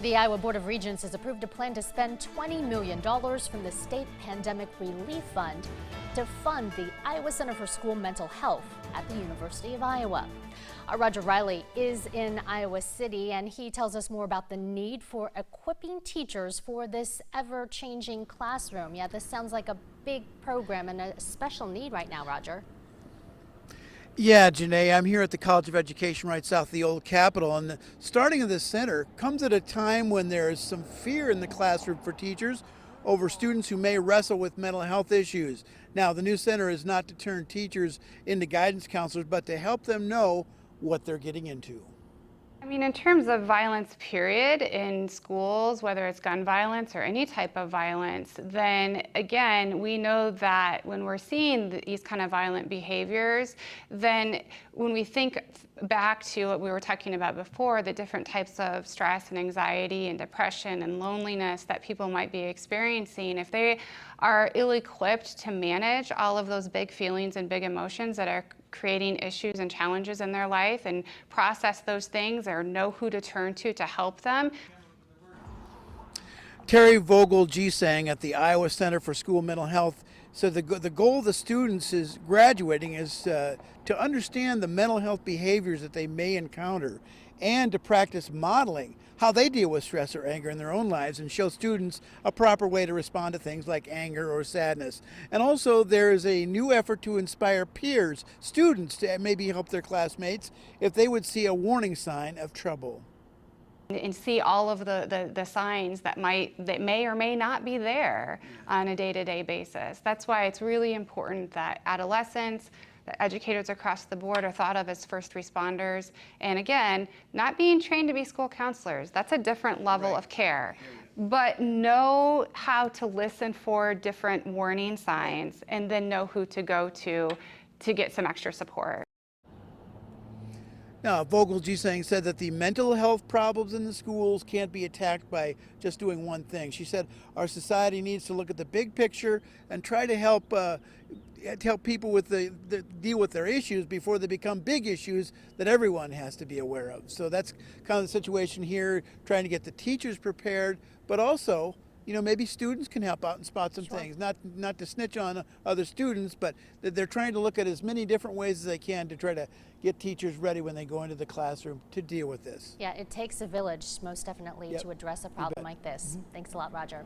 The Iowa Board of Regents has approved a plan to spend $20 million from the State Pandemic Relief Fund to fund the Iowa Center for School Mental Health at the University of Iowa. Our Roger Riley is in Iowa City, and he tells us more about the need for equipping teachers for this ever-changing classroom. Yeah, this sounds like a big program and a special need right now, Roger. Yeah, Janae, I'm here at the College of Education right south of the old Capitol, and the starting of this center comes at a time when there is some fear in the classroom for teachers over students who may wrestle with mental health issues. Now, the new center is not to turn teachers into guidance counselors, but to help them know what they're getting into. I mean, in terms of violence, period, in schools, whether it's gun violence or any type of violence, then again, we know that when we're seeing these kind of violent behaviors, then when we think back to what we were talking about before, the different types of stress and anxiety and depression and loneliness that people might be experiencing, if they are ill-equipped to manage all of those big feelings and big emotions that are creating issues and challenges in their life and process those things or know who to turn to help them. Terry Vogel-Gisang at the Iowa Center for School Mental Health said the goal of the students is graduating is to understand the mental health behaviors that they may encounter and to practice modeling how they deal with stress or anger in their own lives and show students a proper way to respond to things like anger or sadness. And also there is a new effort to inspire peers, students, to maybe help their classmates if they would see a warning sign of trouble. And see all of the signs that may or may not be there on a day-to-day basis. That's why it's really important that adolescents, that educators across the board are thought of as first responders. And again, not being trained to be school counselors, that's a different level of care. But know how to listen for different warning signs and then know who to go to get some extra support. Now, Vogel-Gisang said that the mental health problems in the schools can't be attacked by just doing one thing. She said our society needs to look at the big picture and try to help people with deal with their issues before they become big issues that everyone has to be aware of. So that's kind of the situation here, trying to get the teachers prepared, but also, you know, maybe students can help out and spot some things, not to snitch on other students, but they're trying to look at as many different ways as they can to try to get teachers ready when they go into the classroom to deal with this. Yeah, it takes a village, most definitely, to address a problem like this. Thanks a lot, Roger.